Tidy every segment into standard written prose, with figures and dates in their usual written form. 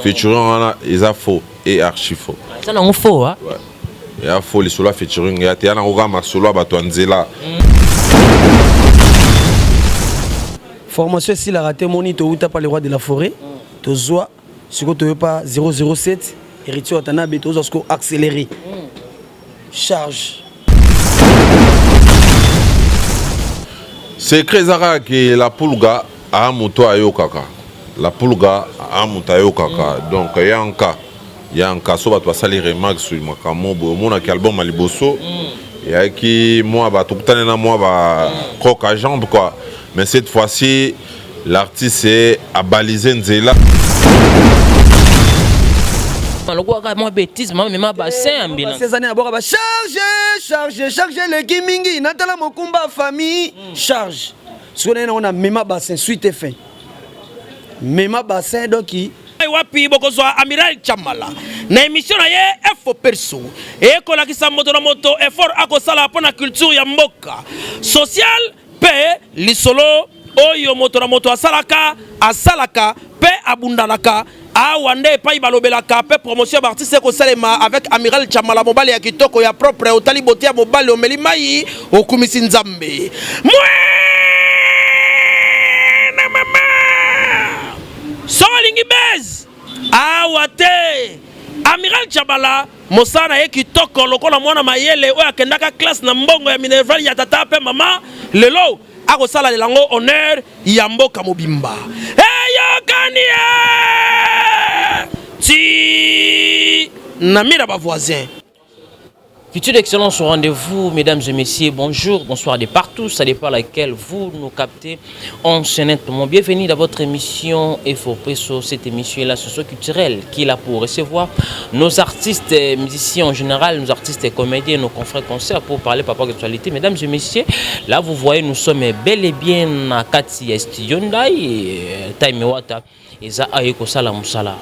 featuring ils a faux et archi faux. Ça non faux hein. Ouais. Il y a faux les solo featuring il y a tena ngama solo batwanzela. Formation si la raté moni to uta pas le roi de la forêt. To zoa ce que tu veux pas 007 héritier Watana beto zo accéléré. Charge. C'est Krezara que la pulga a moto ayokaka. La pulga a moto ayokaka. Donc il y a un cas so batwa sali remarque sur makamo bo mona ki album aliboso. Il y a qui moi ba tukutana na moi ba coca jambe quoi. Mais cette fois-ci l'artiste est à baliser Nzela. Moi bêtise moi même bassin ambiance. Ces années à bord charger le kimingi natala mokumba famille charge. Ce qu'on on a même bassin suite et fin. Même bassin donc qui wapi bokozwa Amiral Chamala na émission na ye efo perso et kolakisa moto na moto effort akosala pona culture ya mboka social pe lisolo oyo moto na moto asalaka pe abundalaka awande pa balobelaka pe promotion d'artiste ko salema avec Amiral Chamala mobali ya kitoko ya propre otali botia mobali omeli mai okumisi nzambe Solingi bez awate Amiral Chamala mosana ye kitoko lokola mwana mayele oyo akendaka classe na mbongo ya minerval ya tata pe mama lelo akosala lelango honneur ya mboka mobimba eyokanie ti namira ba voisin. Futur d'excellence au rendez-vous, mesdames et messieurs, bonjour, bonsoir de partout, ça dépend à laquelle vous nous captez. On se nettement bienvenue dans votre émission Efopresso, cette émission est la socio-culturelle qui est là pour recevoir nos artistes musiciens en général, nos artistes et comédiens, nos confrères concerts pour parler par rapport à l'actualité. Mesdames et messieurs, là vous voyez, nous sommes bel et bien à Kati Studio Ndai, Taimewata, et Zaayeko Sala Moussala.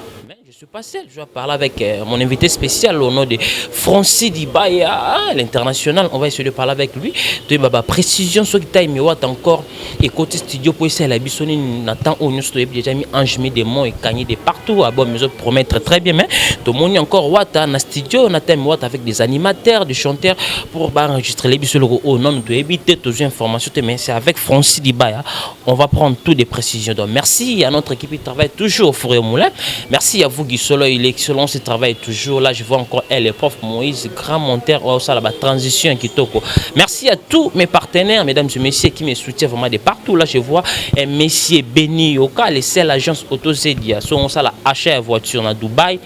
Je suis pas seul, je vais parler avec mon invité spécial au nom de Francis Dibaya, l'international. On va essayer de parler avec lui. De ma précision, ce qui t'a mis encore et côté studio pour essayer la bisonner n'attend où nous sommes déjà mis enjamé des mots et gagné de partout. À bon, mais je promets très bien. Mais tout le monde encore Wata dans studio, on attend Wata avec des animateurs, des chanteurs pour enregistrer les bisonner au nom de éviter toutes les informations. Mais c'est avec Francis Dibaya, on va prendre toutes les précisions. Donc merci à notre équipe qui travaille toujours au four et au moulin. Merci à vous. Solo, il est excellent, ce travail toujours là. Je vois encore elle, le prof Moïse, grand monteur, ça la transition qui toko. Merci à tous mes partenaires, mesdames et messieurs, qui me soutiennent vraiment de partout. Là, je vois un monsieur Béni Yoka, les seules agences AutoZedia. Sont ça la achat de voiture dans Dubaï,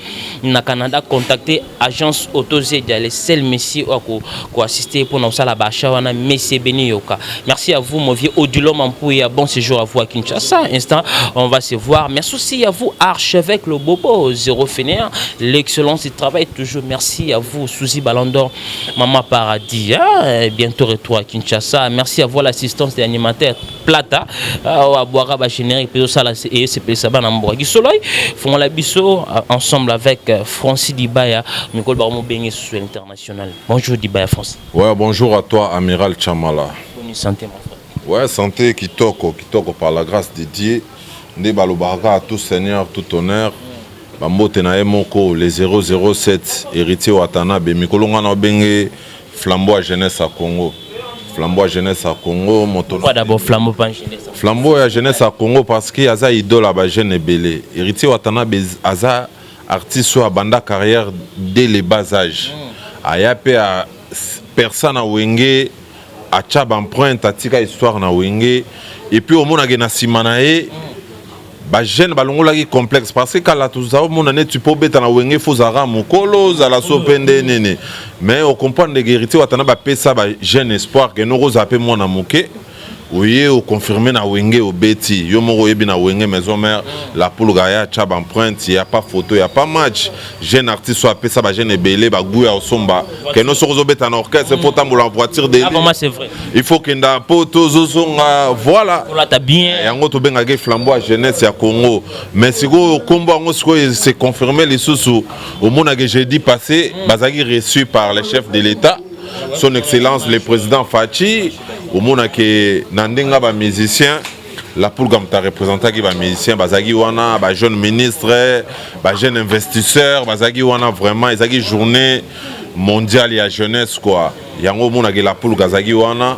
dans Canada, contacter agence AutoZedia, les seuls messieurs qui assistent pour nous ça la achat, monsieur Béni Yoka. Merci à vous, mon vieux Odilo Mampouya. Bon séjour à vous à Kinshasa. Instant, on va se voir. Merci aussi à vous, archevêque le Bobo. Zéro fainéant, l'excellence du travail toujours. Merci à vous, Suzy Balandor, Maman Paradis, bientôt retour à Kinshasa. Merci à vous, l'assistance des animateurs Plata, à Boara Générique, et c'est ça, Banamboa. Soleil, font la biseau ensemble avec Francis Dibaya, Nicole Barmo Beigné sur l'international. Bonjour Dibaya Francis. Ouais, bonjour à toi, Amiral Chamala. Bonne santé, mon frère. Ouais, santé qui toque par la grâce de Dieu. Ndebalobaraka à tout Seigneur, tout honneur. Bambote na emoko les 007 héritier Watanabe mikolonga na benge flambeau à jeunesse à Congo. Flambeau à jeunesse à Congo moto. Pourquoi d'abord flambeau pas jeunesse? Flambeau à jeunesse à Congo parce que aza idole à jeune belé. Héritier Watanabe aza artiste sur banda carrière dès les bas âges. Aya pe a personne à wenge a chab empreinte atika histoire na wenge et puis au mona gena simanae. Ba jeune balongola qui complexe parce que quand la tout ça mon année tu peux beta na wenge fozara mukolo za la sopende nene mais on comprend de guérité watana ba pesa ba jeune espoir que nous zaper mon amoké oui au confirmer na wenge au beti yo moko yebi na wenge maison mère la poulga ya chab empreinte il y a pas photo il y a pas match jeune artiste soit pesa ba jeune belé ba gouya osomba que nous sommes beta na orchestre faut tambola en voiture de c'est vrai il faut que nda poto zozonga voilà là t'as bien yango to benga ke flambeau à jeunesse ya Congo mais siko kombo ngo siko c'est confirmé les sous au mona que jeudi passé bazaki reçu par le chef de l'État son excellence le président Fachi au mona que nandenga ba musicien la poule comme ta représentant qui va musicien bazagi wana ba jeune ministre ba jeune investisseur bazagi wana vraiment ezaki journée mondiale ya jeunesse quoi yango mona ke la poule kazagi wana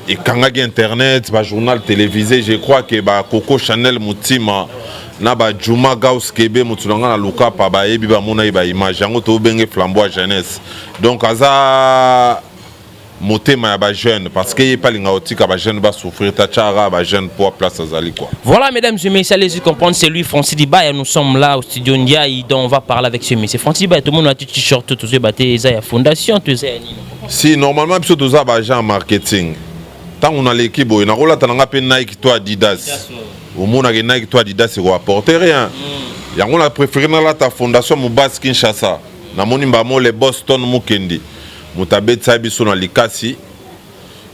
et kangaki internet ba journal télévisé je crois que ba Coco Chanel Mutima na ba Juma Gauss Kebe mutulanga na luka pa ba yebi ba mona ba image yango to benge flamboie jeunesse donc aza motema ya ba jeune parce que pas linga otika ba jeune ba souffrir ta chara ba jeune pour place azali quoi. Voilà mesdames et messieurs, allez-y comprendre, c'est lui Francis Dibaya, nous sommes là au studio Ndiaye donc on va parler avec ce monsieur. Francis Dibaya, tout le monde a un t-shirt tout ce baté ça ya fondation tout ça. Si normalement plutôt tout ça ba agent marketing. Tant on a l'équipe on a rola tananga pe Nike toi Adidas. Au monde a Nike toi Adidas c'est quoi apporter rien. Yango la préféré na la ta fondation Mubas Kinshasa. Na moni mbamo les Boston Mukendi. Mutabetsa biso na likasi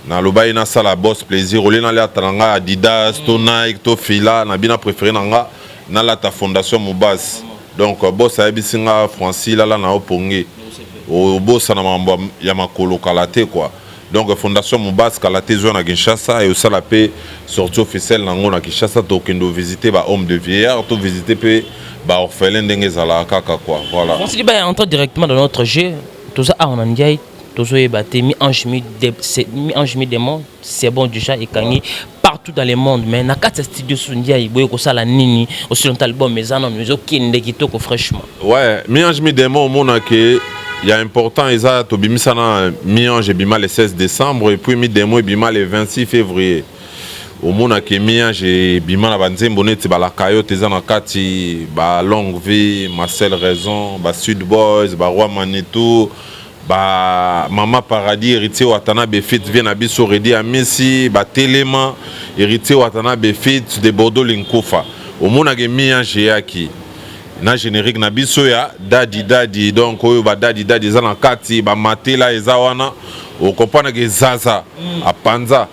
na loba ina sala boss plaisir ole na la tananga Adidas to Nike to Fila na bina préféré nanga na la ta fondation Mubas donc boss abisinga Francis la na opongi o boss na mambo ya makolo kalate quoi donc fondation Mubas kalate zo na Kinshasa et au sala pe sortie officielle nango na Kinshasa to kendo visiter ba homme de vieillard to visiter pe ba orphelin ndenge zala kaka quoi voilà. Francis Dibaya entre directement dans notre jeu. Tout ça en Ndiaye, tout ça est battu, mi ange mi démon, c'est bon déjà et gagné partout dans le monde. Mais na quatre studios sur Ndiaye, boy ko sala nini, aussi longtemps album mais ça non mais aucun de qui toko fraîchement. Ouais, mi ange mi démon mona que il y a important isa to bimisa na mi ange bima le 16 décembre et puis mi démon bima le 26 février. Au mona que mi ange bima na banzembo neti ba la coyote za na kati ba longue vie, Marcel Raison, ba Sud Boys, ba Roi Manitou, ba Mama Paradis héritier Watana Befit vient na biso redi à Messi, ba Telema héritier Watana Befit de Bordeaux Linkofa. Au mona que mi ange yaki na générique na biso ya Dadi donc oyo ba Dadi za na kati ba Matela eza wana o comprendre que Zaza a panza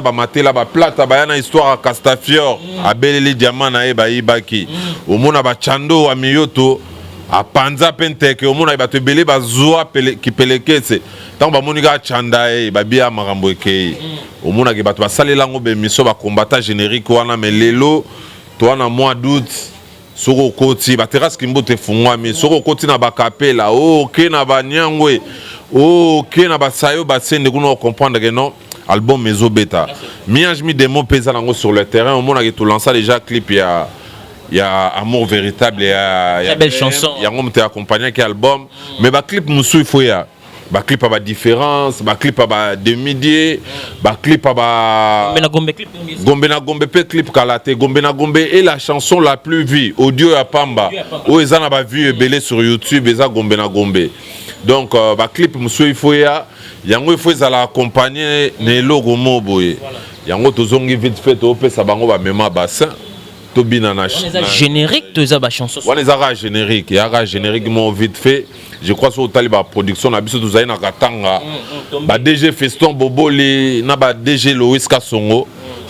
ba Matela ba plata ba yana histoire à Castafiore a beleli diamant na e ba ibaki o mona ba Chando wa Miyoto a panza penteke o mona ba te belé ba zoa ki pelekese tant ba monika chanda e ba bia marambo ekei o mona ke bato ba salela ngo be miso ba combattant générique wana melelo to wana mois d'août soko koti ba terrasse kimbote fungwami soko koti na ba kapela ke na ba nyangwe ke na ba sayo ba sende kuno comprendre que non album Mezo Beta. Miange mi démon pesa nango sur le terrain au monde a tout lancé déjà clip il y a Amour véritable et très belle chanson. Il y a un te accompagné qui album mais ba clip musu il faut ya ba clip à ba différence ba clip à ba demi-dié ba clip à ba Gombe na Gombe pe clip kalate Gombe na Gombe est la chanson la plus vue audio ya Pamba où ils en a ba vu belé sur YouTube eza Gombe na Gombe donc ba clip musu il faut ya yango il faut la accompagner ne logo moboye yango tozongi vite fait to pesa bango ba mema bassin to bina na générique to za ba chanson wana za générique ya générique mo vite fait je crois sur taliba production na biso tozai na katanga ba DG Feston Boboli na ba DG Lois Kasongo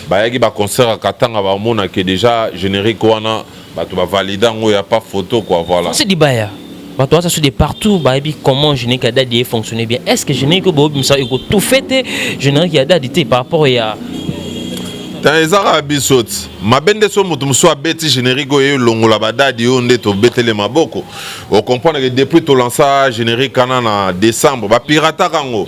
ba yaki ba concert à katanga ba mona que déjà générique wana ba to ba valider ngo ya pas photo quoi voilà. C'est Dibaya. Toi, ça se de partout, comment générique a d'adité fonctionner bien. Est-ce que générique a tout fait, générique a d'adité par rapport à Tanezara bisot. Ma bende so mutu mso abeti générique yo longola badadi yo ndeto betele maboko. On comprend que depuis to lança générique en décembre, ba pirata kango.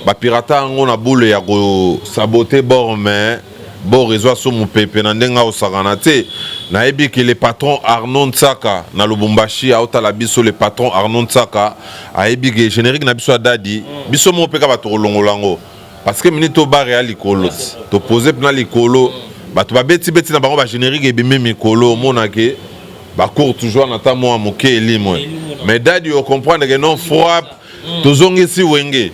Ba pirata ngo na boule ya ko saboter bord mais bon réseau so mu pepe na ndenga osagana te. Na ebi que le patron Arnaud Tsaka na Lubumbashi a otala biso le patron Arnaud Tsaka a ebi que générique na biso dadi biso mo peka ba to longolango. Parce que minito ba real likolo to poser na likolo ba to ba beti na bango ba générique e bimé mikolo mona ke ba court toujours na ta mo amoke elimo mais dadi on comprendre que non frappe tozongi si wenge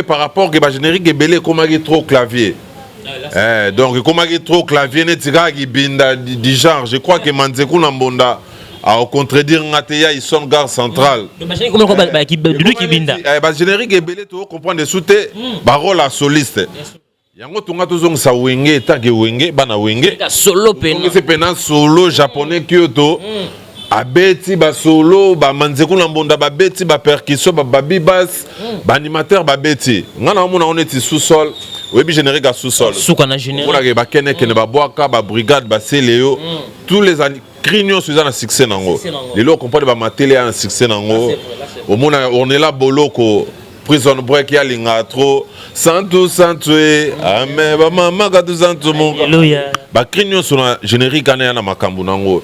par rapport que ba générique e belé comme trop clavier donc comme trop clavier ne tira ki binda du genre je crois que Manzeku na Mbonda à contredire Ngateya ils sont gare centrale. Le générique comment ba qui binda. Ba générique e belé to comprendre souté ba rôle à soliste. Yango tunga tozong sa wenge take wenge bana wenge solo pena. C'est pena solo japonais Kyoto. Abeti ba solo ba Manzeku na Mbonda ba beti ba percussion ba baby bass ba animateur ba beti. Ngana mona on est sous sol Oui, bi générique à sous-sol. Soukana générique. Pour la bakene kene ba boaka ba brigade ba Céléo. Tous les crignos sur un succès nango. Les lots comprendre ba matélé un succès nango. Au monde on est là boloko prison break ya linga trop santo amen ba mama ka tout santo mon. Alléluia. Ba crignos sur un générique ana na makambu nango.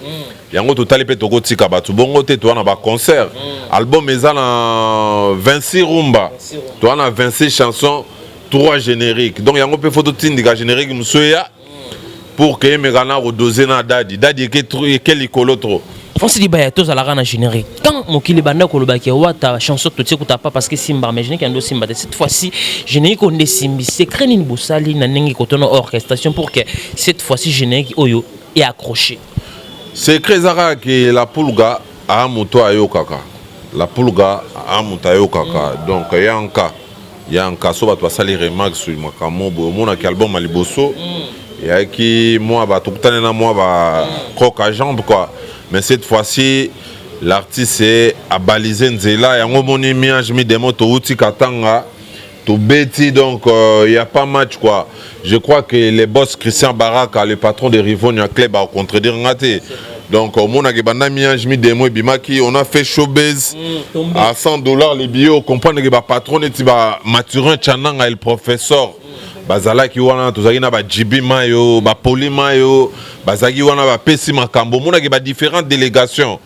Yango totali pe toko tika batu bongo te to na ba concert. Album eza na 26 rumba. To na 26 chansons. 3 génériques. Donc, il y a un peu de photo de générique pour que les gens redosent na dadi. Dadi quel écolo trop. Fonsi di baya tous à la rana générique. Quand mon kilibanda kolobaki wa ta chanson to tiko ta pas parce que Simba mais générique ando Simba cette fois-ci générique on est Simbi c'est creni bosali na nengi kotono orchestration pour que cette fois-ci générique oyo est accroché. C'est Krezara que la pulga a moto ayo kaka. La pulga a moto ayo kaka. Donc il y a un cas. Il y a un cas sur la salle remarque sur mon album Maliboso. Il y a qui moi tout le temps moi croque à jambe quoi. Mais cette fois-ci l'artiste est à baliser Nzela et en mon image mis des motos outi katanga tout bêti donc il y a pas match quoi. Je crois que les boss Christian Baraka le patron de Rivonia Club a contredire ngate. Donc, au monde on a fait showbiz à $100 les billets. On comprend que le patron est Mathurin Chananga et le professeur. Bazalaki wana tozalina ba Jibi Mayo, ba Poli Mayo, bazaki wana ba Pesi Makambo. Mona ke ba différentes délégations.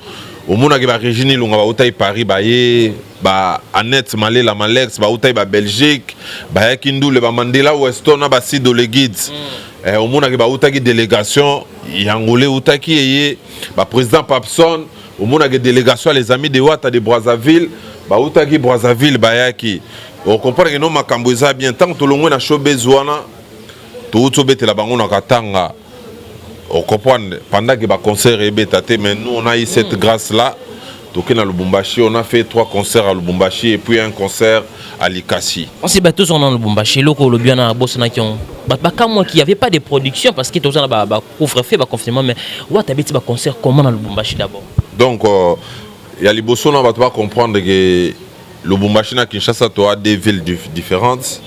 Au monde ke ba Régine Lunga ba Outaï Paris ba ye, ba Annette Malela Malex ba Outaï ba Belgique, ba Yakindu le ba Mandela Weston ba Sido le guide. Au monde ke ba Outaï délégation Yangolé Outaki et le président Papson, au monde de délégation les amis de Ouatta de Brazzaville, Outaki Brazzaville, Bayaki. On comprend que nous Makamboza bien tant que tout le monde a showbiz wana, tout le monde la bango katanga. On comprend pendant que le concert est bétaté, mais nous on a eu cette grâce là. Donc à Lubumbashi, on a fait 3 concerts à Lubumbashi et puis un concert à Likasi. On s'est battu sur Lubumbashi, loko le bien à Bosna qui ont moi qui avait pas de production parce que tout ça ba couvre-feu ba confinement mais ouais t'as biti ba concert comment dans Lubumbashi d'abord. Donc il y a les Bosso on va pas comprendre que Lubumbashi na Kinshasa tu as des villes différentes.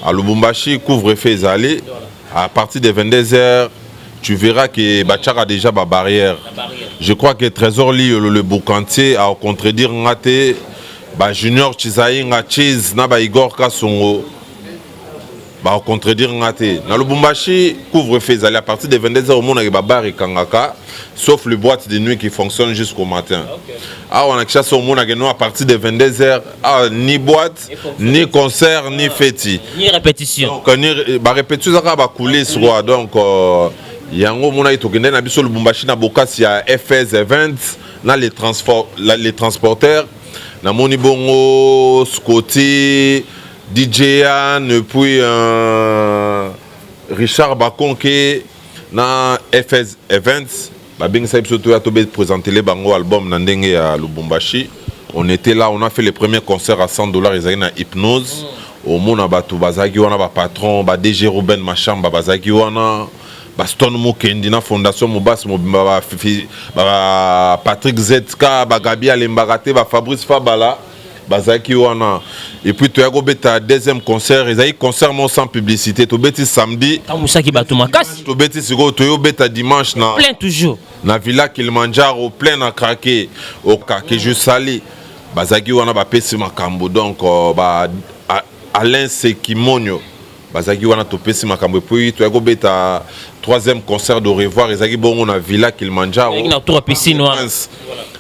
À Lubumbashi couvre-feu allé à partir de 22h. Tu verras que Bachar a déjà ma barrière. Je crois que Trésor Li le boucantier a contredire Ngate, Junior Chizaï Ngachiz, Naba Igor Kasongo, a contredire Ngate. Dans le Lubumbashi, couvre-feu à partir de 22h au monde avec Babar et Kangaka, sauf les boîtes de nuit qui fonctionnent jusqu'au matin. Ah, on a chassé au monde à partir de 22h, ni boîte, ni concert, ni fêti. Ni répétition. Donc, répétition, ça va couler sur donc. Yango mona itokende na biso Lubumbashi na bokasi ya FS Events na les transporteurs na moni bongo Scotty DJ Anne puis Richard Bakonke na FS Events ba bingisa biso to ya to présenter les bango album na ndenge ya Lubumbashi. On était là, on a fait les premiers concerts à $100 ils na Hypnose au mona batu bazaki wana ba patron ba DG Ruben Machamba bazaki wana Baston Mukendi na fondation Mobas Patrick Zetka Bagabi Alembagate Fabrice Fabala Bazaki wana et puis tu as un deuxième concert ils ont concert sans publicité tu beti samedi Musaki Batumakas tu beti sigo tu beta dimanche na plein toujours na Villa Kilimanjaro plein à craquer au que je sali Bazaki wana ba pesi makambo donc Alain Sekimonyo Bazaki wana to pesi makambo et puis tu as un troisième concert de revoir ils ont bon on a Villa Kilimanjaro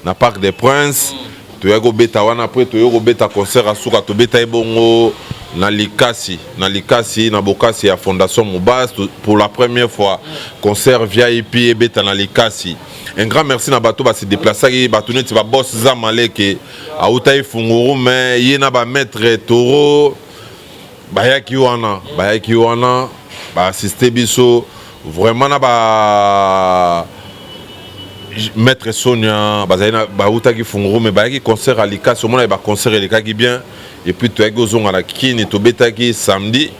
na Parc des Princes tu as beta wana après tu as beta concert à Souka to beta bongo na Likasi na Bokasi à Fondation Mobas pour la première fois concert VIP et beta na Likasi. Un grand merci na bato ba se déplacer bato net ba boss Zamaleke a Outaï Funguru mais yena ba maître Toro bayaki wana ba assister biso vraiment na ba maître Sonia bazana ba Outaki Funguru mais bayaki concert à Likasi au moins ba concert Likaki bien et puis tu as gozon à la kini to betaki samedi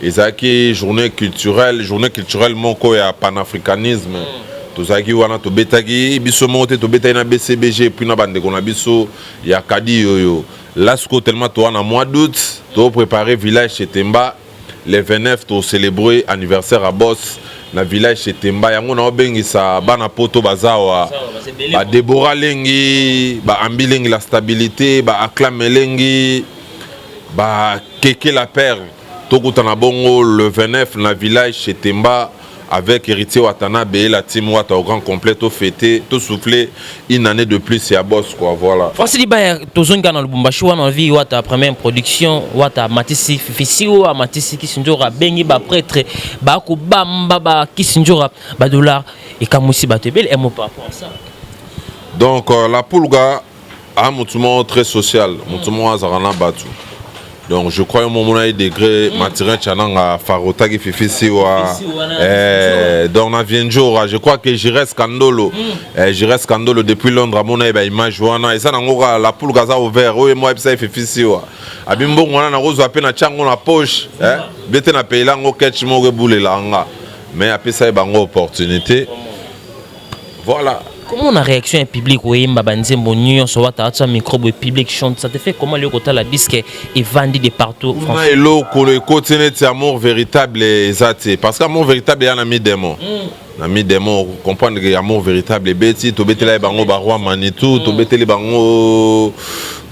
ezaki journée culturelle moko ya panafricanisme tozaki wana to betaki biso monte to betaki na BCBG puis na bande ko na biso ya kadi yoyo là ce tellement toi en mois d'août to préparer village chez Temba le 29 to célébrer anniversaire à Boss na village chez Temba yango na obengisa bana poto bazawa ba Deborah lengi ba ambilengi la stabilité ba acclame lengi ba Keke la perle tokutana bongo le 29 na village chez Temba avec héritier Watanabe et la team Wata au grand complet tout fêté tout soufflé une année de plus c'est à Boss quoi voilà. Francis Dibaya tozonga na Lubumbashi wana vie Wata première production Wata Matisi Fifisiwa Matisi Kisinjora bengi ba prêtre ba ko bamba ba Kisinjora ba dollar et kamusi ba tebel et mon par rapport à ça. Donc la Pulga a un très social mutumo azarana batu. Donc je crois au moment où degré matériel chananga farota qui Fifisiwa donc na vienjora je crois que j'irai scandolo depuis Londres à mon image wana et ça nangora la Pulga za ouvert oui moi ça Fifisiwa abimbo ngwana na rozo apena chango na poche bete na payela ngo catch mo rebulela nga mais après ça bango opportunité voilà. Comment on a réaction un public oui mbabanze monyo so Wata atsa microbe public chante ça te fait comment le côté la disque est vendu de partout français et lo ko le côté net amour véritable ezate parce que amour véritable ya na mi démon na mi démon comprendre que amour véritable et beti to betela bango ba roi Manitou to beteli bango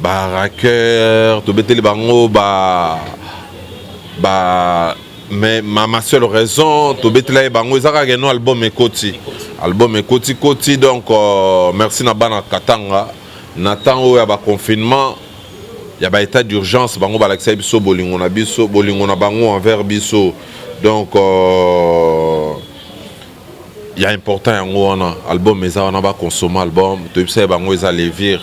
ba raqueur to beteli bango ba mais ma seule raison to betela bango ezaka que no album ekoti Koti donc merci na bana Katanga Nathan o ya ba confinement ya ba état d'urgence bango ba l'accès biso bolingo na bango envers biso donc il y a important yango wana album eza wana ba consommer album to bisa bango eza levir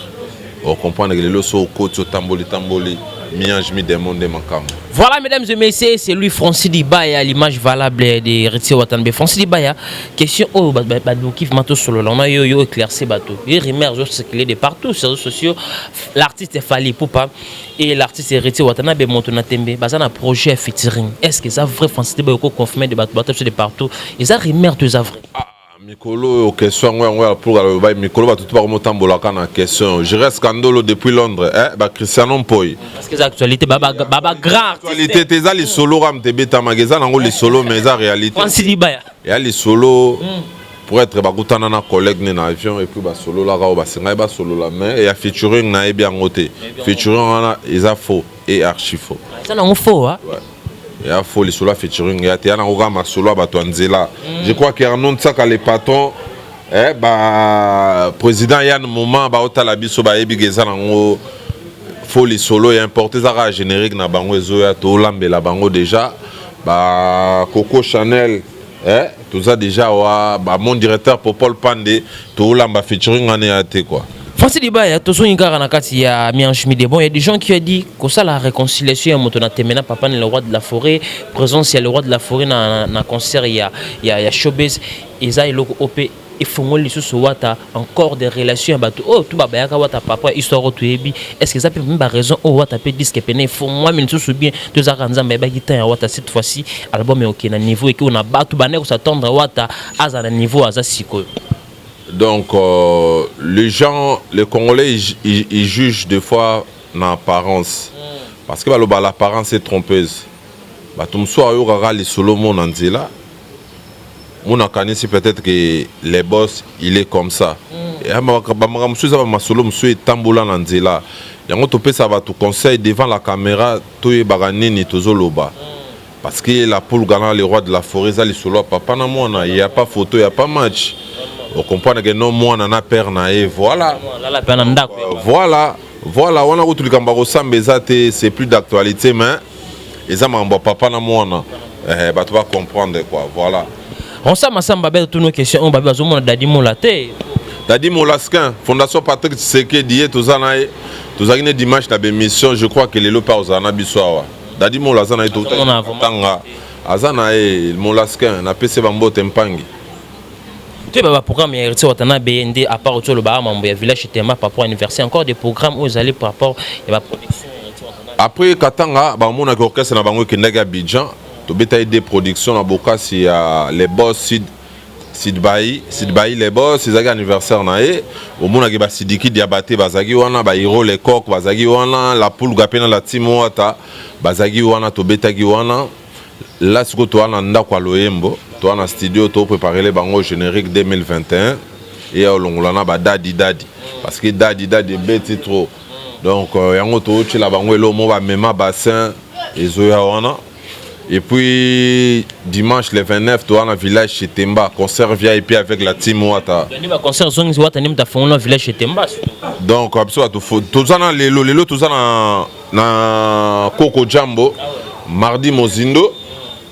on comprendre que le so Koti tamboli miange mi demande makam. Voilà mesdames et messieurs, c'est lui Francis Dibaya, l'image valable de Héritier Watanabe. Francis Dibaya, question oh kif mato solo là, on a yo éclairci bateau. Il remercie ce qu'il est de partout sur les réseaux sociaux. L'artiste est Fally Ipupa et l'artiste Héritier Watanabe Montona Tembe. Bazana un projet featuring. Est-ce que ça vrai Francis Dibaya ko confirmer de bateau de partout? Ils a remercié deux avres. Mikolo question pour le Mikolo va tout pas remontambola kana question je reste scandalo depuis Londres ba Cristiano Mpoy parce que l'actualité baba grand actualité tes ali solo ram te beta magasin nango les solo mais ça réalité Francis Dibaya et ali solo pour être ba kutana na collègue na avion et puis ba solo la ba singa ba solo la mais et a featuring na bien ngoté featuring wana isa faux et archi faux ça non faux hein. Il y a folie sur la featuring, il y a un programme sur la Batuanzela. Je crois qu'il y a un nom de ça quand les patrons, président il y a un moment, Otalabiso, Ebigeza, folie solo, il y a importé ça générique na bango zoya, to lambe la bango déjà, Coco Chanel, tout ça déjà, mon directeur Popol Pandé, to lamba featuring en EAT quoi. Francis Dibaya, il y a des gens qui ont dit que ça la réconciliation est papa le roi de la forêt, présence il y a le roi de la forêt dans concert il y a showbiz et ça il OP il faut les sous Wata encore des relations oh tout baba yaka Wata papa histoire tout ebi est-ce que ça peut même raison oh Wata peut disque peine faut moi mais sous bien deux aranza mais ba guitare Wata cette fois-ci album est OK na niveau et qu'on a battu bané s'attendre Wata à un niveau à ça siko. Donc, les gens, les Congolais, ils jugent des fois l'apparence. Parce que l'apparence est trompeuse. Tout le monde les solo mon anzela. On a connu peut-être que les boss, il est comme ça. Et ma solo monsieur tamboula anzela. Yango topé ça va tout conseil devant la caméra, tout est baranini tozoloba. Parce que la poule gagnant les rois de la forêt, ça les solo papa na moi, il y a pas photo, il y a pas match. On comprend que non moi on a peur na et voilà on a retrouvé Kambaro Sambezate c'est plus d'actualité mais les amants papa na moi bah tu vas comprendre quoi voilà on sait masamba belle toutes nos questions on va besoin Dadi Molate Dadi Molasquin Fondation Patrick Tshisekedi tous une dimanche la émission je crois que les lopas aux anabissoa Dadi Molazana est tout tanga azana et Molasquin na PC Bambo Tempangi. Tu as un programme Héritier Watanabe BND à part autour le bar mambo village chez Tema par rapport à anniversaire encore des programmes où vous allez par rapport à la production après Katanga ba mon orchestre na bango Kendega Abidjan to betaille des productions na Bokasi ya les boss Sid Bayi les boss ils ont anniversaire na e au mona ke ba Sidiki Diabaté bazagi wana ba Hiro les coq bazagi wana la poule gapena la team wata bazagi wana to betagi wana Là, ce que tu as dans quoi Loyembo, tu as dans studio, tu as préparé les bangos générique 2021 et on a ba Dadi Dadi parce que Dadi bête trop. Donc yango to tu la bango lo mo ba mema bassin et zoya wana. Et puis dimanche le 29 tu as dans village chez Temba concert VIP avec la team Wata. Ni ba concert zongi Wata ni mtafanya na village chez Temba. Donc absolument tout ça dans lelo tout ça na Coco Jambo mardi Mozindo.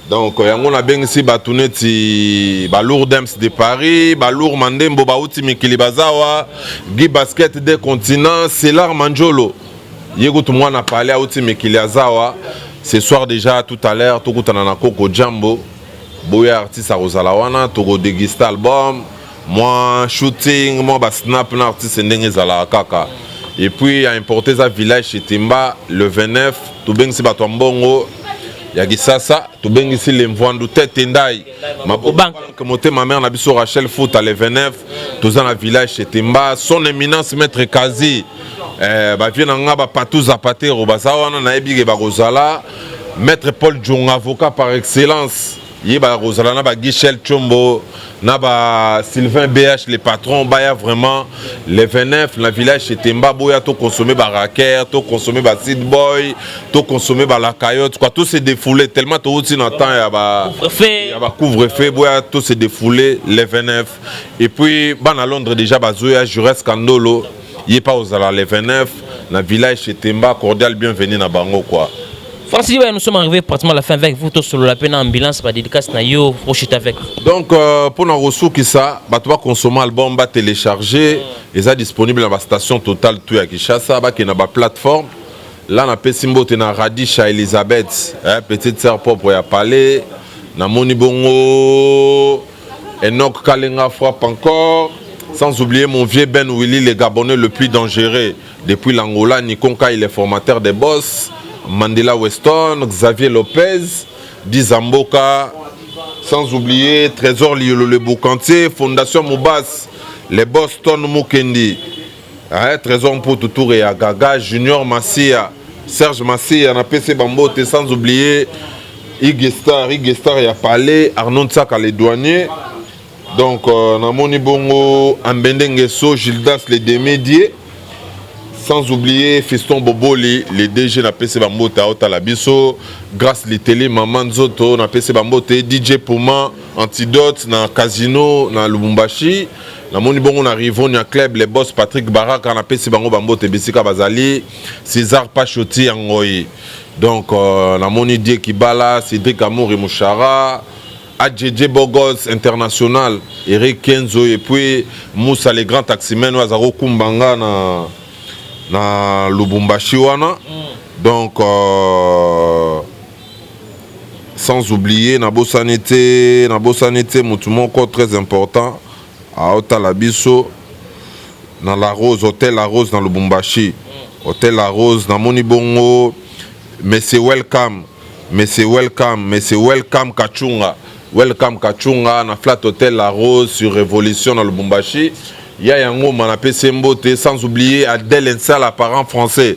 Donc yango na bengisi batuneti balourd Dems de Paris, balourd Mandembo bauti Mikili Bazawa, Guy Basket des continents, Selar Manjolo. Yego tout moi na parlé à outi Mikili Azawa. Ce soir déjà tout à l'heure tout na Coco Jambo. Boya artiste à Rosalawana, Togo déguste album. Moi shooting, moi ba snap na artiste ndenge zala kaka. Et puis a importé ça village chez Timba le 29, tout bengisi batombongo. Yagi sasa tu bengisi le mvandu tete ndai ma mère na biso Rachel Fouta le 29 tous dans la village chez Timba son éminence maître Kazi ba vient nga ba patou zapatero basawana na ebige ba Rosala maître Paul Djong avocat par excellence yi ba Rosala na ba Guichel Chombo na ba Sylvain BH les patrons baya vraiment le 29 la village chez Temba boya to consommer ba raker to consommer ba seed boy to consommer ba la caillotte quoi tout se défoulé tellement to aussi dans temps ya ba couvre-feu boya tout se défoulé le 29 et puis ban à Londres déjà ba zoya Jures Kandolo yi pas aux ala le 29 la village chez Temba cordial bienvenue na bango quoi. Francis, nous sommes arrivés pratiquement à la fin avec vous, tous sur la peine ambulance, par dédicace, nayo, prochette avec. Donc, pour nous ressources qui ça, bah tu vas consommer l'album, bah télécharger, et ça disponible dans la station Total tout à Kinshasa, bah qui est dans la plateforme. Là, on a Pessimbo, tu as Radisha Elisabeth, petite sœur propre à parler, na Moni Bongo, Enoch Kalenga frappe encore, sans oublier mon vieux Ben Willy, le Gabonais le plus dangereux depuis l'Angola, Nikonka, il est formateur des boss. Mandela Weston, Xavier Lopez, Dizamboka, sans oublier Trésor Liolo le Boucantier, Fondation Moubas, les Boston Mukendi, Trésor Mpoutou et Agaga, Junior Massia, Serge Massia, on a PC Bambote, sans oublier Igestar et Palais, Arnaud Tsaka les douaniers. Donc, Namoni Bongo, Ambendengeso, Gildas les démédiés. Sans oublier Fiston Boboli, les DG na PC Bambote à Otalabiso, grâce les télé Maman Zoto na PC Bambote, DJ Puma, Antidote na Casino na Lubumbashi, na Moni Bongo na Rivon na Club, les boss Patrick Barak na PC Bambote Bessika Bazali, César Pachoti Angoyi. Donc na Moni Die Kibala, Cédric Amour et Mouchara, AJJ Bogos International, Eric Kenzo et puis Moussa les grands taximens Wazaro Kumbanga na Lubumbashi wana. Donc sans oublier na Bosanité Moutoumoko très important à Otalabiso dans la Rose, Hôtel La Rose dans Lubumbashi, Hôtel La Rose dans Monibongo, Monsieur Welcome Kachunga, Welcome Kachunga na Flat Hôtel La Rose sur Révolution dans Lubumbashi. Il y a un homme à Pessembote, sans oublier Adèle Ensal, apparent français.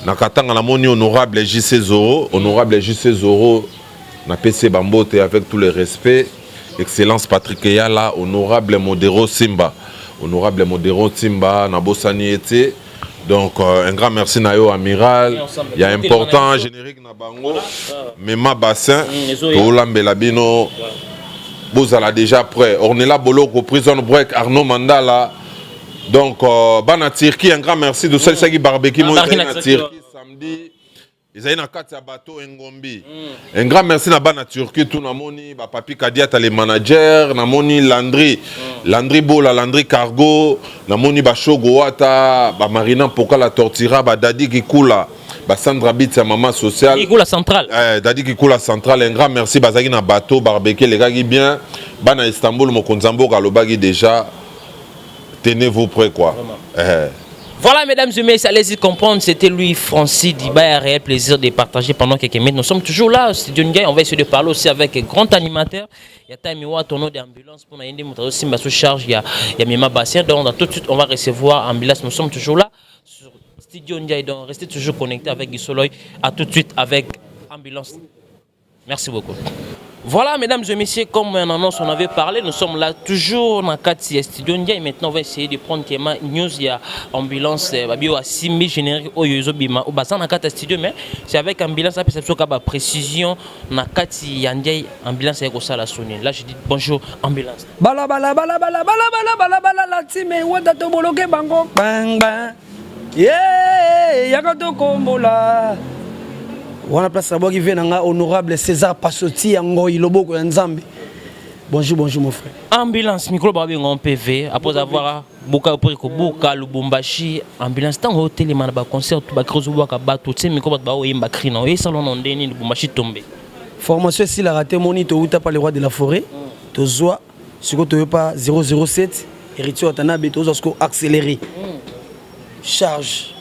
Nakatanga la moni honorable JC Zoro, na PC Bambote avec tout le respect. Excellence Patrick Eyala, honorable Modero Simba, na Bossani été. Donc un grand merci Nayo Amiral. Il y a important générique na bango, Mema Bassin, Tolambe Labino. Vous allez déjà prêt. Ornella Boloko, Prison Break, Arnaud Mandala. Donc, Bana Turquie, un grand merci de celle qui barbecue. Moi, Turquie samedi. Ils ont un bateau Ngombi. Un grand merci à Bana Turquie, tout le monde. Papi Kadiat, les managers. Namoni Landry. Landry Bola, Landry Cargo. Namoni Bachogo Wata. Marina Poka la Tortira. Dadi Kikula. Sandra Bit, maman sociale. Kikoula centrale. Dadi Kikoula centrale. Un grand merci. Bazagi na bateau, barbecue, les gars qui bien. Bana Istanbul, Mokonzambo, Galobagi déjà. Tenez-vous prêts quoi. Voilà mesdames et messieurs, allez-y comprendre, c'était lui Francis Diba, un réel plaisir de partager pendant quelques minutes. Nous sommes toujours là, c'est Ndiaye, on va essayer de parler aussi avec un grand animateur. Il y a Taimiwa, tonneau d'ambulance pour nous aider, nous aussi sous charge, il y a Mima Bassin, donc tout de suite on va recevoir ambulance. Nous sommes toujours là sur Studio Ndiaye, donc restez toujours connectés avec Guy Soloy. À tout de suite avec ambulance. Merci beaucoup. Voilà, mesdames et messieurs, comme en annonce on avait parlé, nous sommes là toujours dans 4 studio. Et maintenant, on va essayer de prendre une news. Il y a ambulance, babio à 6000 générique au Yozobima, au bassin dans 4 studio, mais c'est avec ambulance, après c'est la précision. Dans 4 yandiay, ambulance est au la sonner. Là, je dis bonjour, ambulance. Bala bala bala bala bala bala bala bala la time wata to boloke bango bang bang. Yeah, yakato kombola. On place là-bas qui vient honorable César Passoti Ango Iloboko Nzambe. Bonjour, bonjour mon frère. Ambulance, micro babi en PV, après avoir Boka Priko, Boka, Lubumbashi, ambulance, tant au téléman, ba concert, ba crozoua, ba tout, c'est micro ba oyemba crino, et salon en déni, Lubumbashi tombé. Formation ici, la raté monito, ou t'as pas le roi de la forêt, tu zois, ce que tu veux pas 007, héritier Watanabe, tu as accéléré. Charge.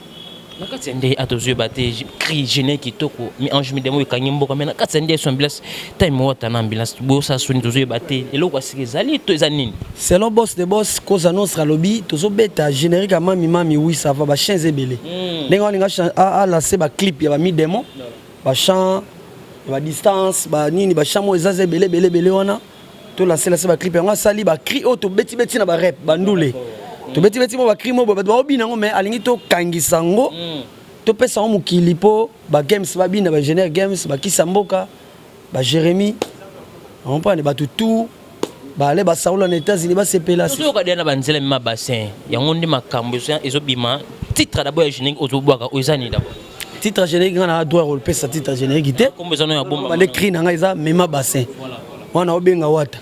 Nakatende atozo bate cri gêné qui toko mi ange mi demo kanyimbo kamena katende son ambulance time wata na ambulance bo sa soni tozo bate eloko asikizali to ezanini selon boss de boss cause annonce la lobby tozo beta générique mami mami oui ça va ba chien zebele ndenge on nga a la se ba clip ya ba mi demo ba chant ba distance ba nini ba chamo ezaze bele bele bele wana to la se ba clip nga sali ba cri auto beti beti na ba rap ba ndule to beti beti mo ba cri mo ba obina ngo mais alingi to kangisango to pesa mo mukilipo ba games ba bina ba génère games ba kisamboka ba Jérémy on prend ba tout ba le ba saoula na États-Unis ba sepela to ka dena banzela ma bassin yango ndi makambo ezobima titre d'abord générique ozobwaka ozani d'abord titre générique na droit rôle pesa titre générique té comme besoin ya bomba ba le cri na nga eza mema bassin wana obenga wata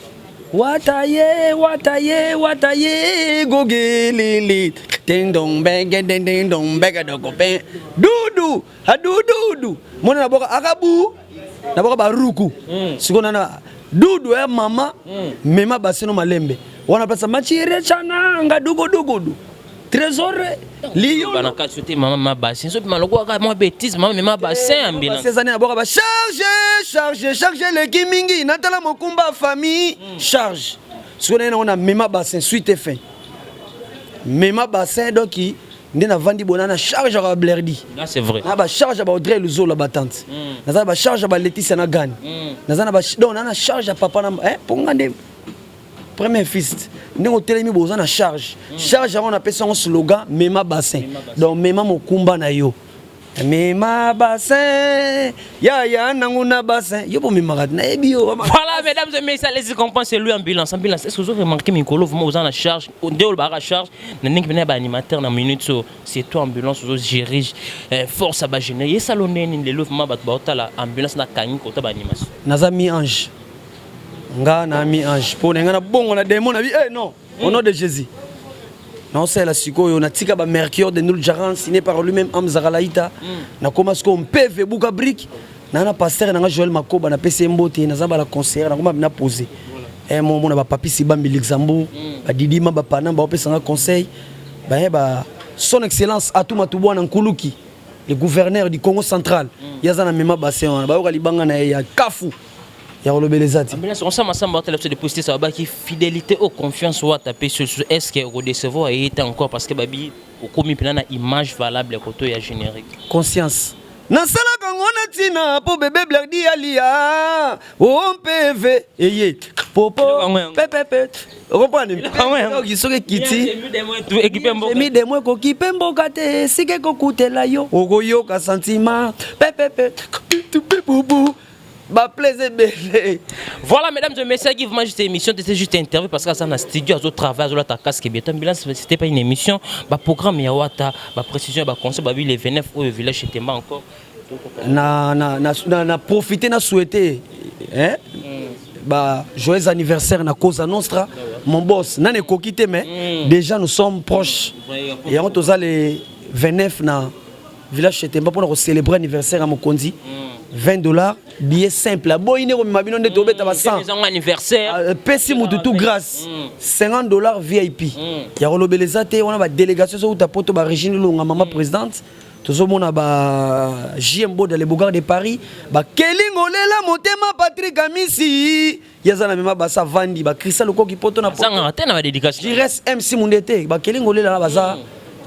wataye wataye wataye gogelele ding dong bega do copain dudu adudu mona na boka akabu na boka baruku sikona na dudu ya mama mema basino malembe wana pesa machire chana nga dugu trésor lion bana ka sote mama bassin so maloko ka mo bêtise mama bassin ambulance ces années na boka ba charge le kimingi natala mokumba famille charge sikona on a mema bassin suite fin mema bassin donc ndé na vandi bonana charge à blerdi là c'est vrai na ba charge ba Audrey Luzo la battante na ba charge ba Laetitia na gani na ba donc na charge à papa na ponga nde premier fils ndé hotel mi boza na charge on appelle son slogan mema bassin donc mema mokumba na yo mema bassin ya nanguna bassin yo pour mema na ebio voilà mesdames et messieurs les comprendre c'est lui ambulance est-ce que vous avez remarqué Mikolo vous avez la charge on le barra charge na ning bena ba animateur na minute so c'est toi ambulance vous gérer force ba générer salonné ni le mouvement ba la ambulance na kanyi ko ta ba animation nazami ange nga na mi ange pour nga na bongo na démon na vie non au nom de Jésus. Non, c'est la sikoyo na tika ba Mercure de Nul Jaran signé par lui-même Amzara Laïta. Na commence comme PV Buka Brick. Na pasteur na Joël Makoba na PC Mbote na zamba la concert na koma na poser. Mon na ba papi Sibambi Luxembourg, ba Didima ba Panam ba opesa conseil. Ba son excellence Atuma Tubwana Nkuluki, le gouverneur du Congo central. Yazana mema bassin ba libanga na ya Kafu. On s'est ensemble de poster ça qui fidélité ou confiance ou taper sur est-ce que recevoir et encore parce que babi au commis une image valable côté ya générique conscience na sala kangona tina po bébé blerdi alia o PV eye popo pepe reprendre donc soki kiti mi demo ko kipembo kate sike ko kutela yo ogoyo ka sentiment pepe bubu. Voilà mesdames et messieurs qui vraiment juste émission c'était juste interview parce que ça na studio à travail à ta casque bien ambulance c'était pas une émission ba programme ya wata ba précision ba conseil ba le 29 au village chez Temba encore na profiter na souhaiter bah joyeux anniversaire na cause nostra mon boss na ne kokité mais déjà nous sommes proches et on tous les 29 na village chez Temba pour célébrer anniversaire à Mokondi. $20 billet simple boyine ko mabino nde to beta ba 100 anniversaire pesi mutu tout grâce $50 VIP ya rolobeleza te on a ba délégation so ta poto ba Régine Longa maman présidente tozo mona ba JMBO dans les Bogards de Paris ba Kelingo lela motema Patrick Amisi yazana mema ba sa vandi ba Christian Lokoki poto na poto ça na ba dédicace je reste MC Mundete ba Kelingo lela baza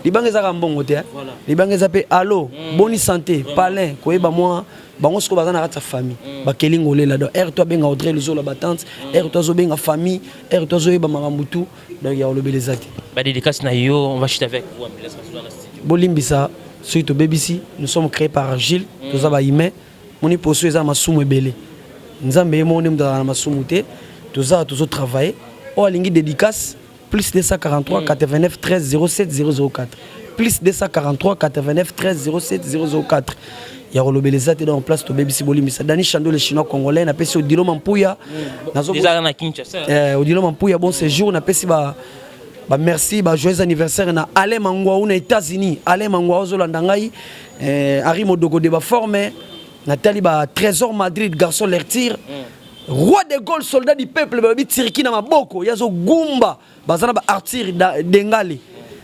libanga ezaka mbongo te libanga eza pe allo boni santé palin koyeba moi bango siko baza na kati ya famille bakelinga olela donc aire toi benga Audrey Luzola batante aire toi zobenga famille aire toi zoyeba makambo tu donc ya olobeleza te ba dédicace na yo on va chuter avec vous bolimbisa soki tobebisi nous sommes créés par Gilles toza ba humain moni poso eza masumu ebele nzambe yemone mudala na masumu te toza tozo travailler o alingi dédicace plus 243 89 13 07 004 plus 243 89 13 07 004 ya rolobeleza te dans place to bebisi bolimbisa Dani Chando le chinois congolais na pesi Odilo Mampuya nazo déjà na Kinshasa Odilo Mampuya bon séjour na pesi ba merci ba joyeux anniversaire na Ale Mangwa aux États-Unis Ale Mangwa ozolanda ngai Ari Modoko de ba forme Nathalie ba Trésor Madrid garçon lertir roi de Gaulle soldat du peuple babi tiriki na maboko yazo gumba bazana ba artir dengali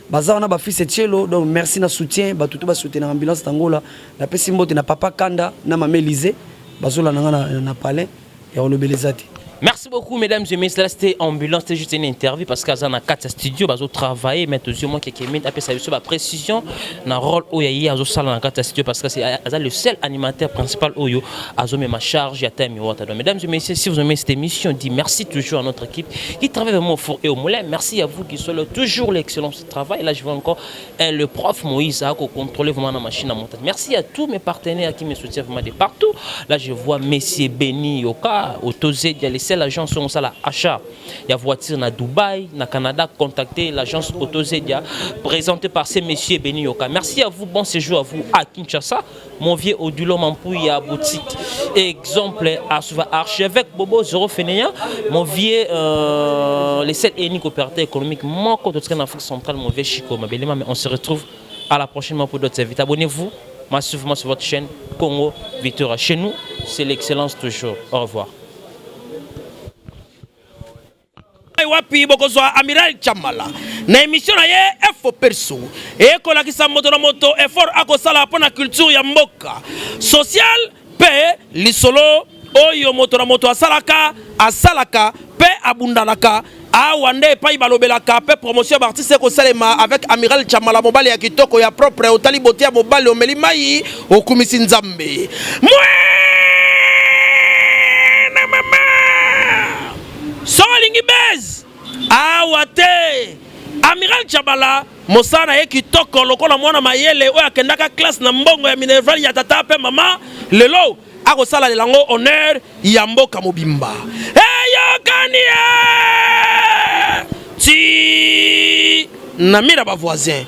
bazana ba fils Etchelo donc merci na soutien ba tutu ba soutenir ambulance tangola na pesi mbote na papa Kanda na mama Élysée bazola na palais ya olobelezati. Merci beaucoup, mesdames et messieurs. C'était ambulance, c'était juste une interview parce qu'à Zana 4 studio, bazo travailler, mettre aux yeux moi quelques minutes après ça sur la précision dans rôle oyayi azo sala na 4 studio parce que c'est le seul animateur principal oyo azo met ma charge ya time water. Donc mesdames et messieurs, si vous aimez cette émission, dit merci toujours à notre équipe qui travaille vraiment au four et au moulin. Merci à vous qui soyez toujours l'excellence du travail. Et là je vois encore le prof Moïse à contrôler vraiment la machine à monter. Merci à tous mes partenaires qui me soutiennent vraiment de partout. Là je vois Messie Beni Yoka, Otozé, il y a les l'agence on la achat il y a voiture na Dubaï na Canada contactez l'agence Autozedia présentée par ces messieurs Beni Yoka. Merci à vous, bon séjour à vous à Kinshasa. Mon vieux Odilo Mampuya boutique exemple à Souva archevêque Bobo Zéro Fénéa mon vieux les 7 uniques opérateurs économiques mon côté en Afrique centrale mon vieux Chico Mabelema. Mais on se retrouve à la prochaine pour d'autres invités. Abonnez-vous massivement sur votre chaîne Congo Victoria. Chez nous c'est l'excellence toujours. Au revoir. Wapi bokozwa Amiral Chamala na émission na ye Info Perso ekolakisa moto na moto effort akosala pona culture ya mboka social pe lisolo oyo moto na moto asalaka pe abundalaka awande pa ibalobelaka pe promotion d'artiste ko salema avec Amiral Chamala mobali ya kitoko ya propre otali botia mobali omeli mai okumisi nzambe na mama Solingi Bez awate Amiral Chamala mosana ye kitoko lokola mwana mayele oyo akendaka classe na mbongo ya Minerval ya tata pe mama lelo akosala lelango honneur ya mboka mobimba eyokania ti na mira ba voisin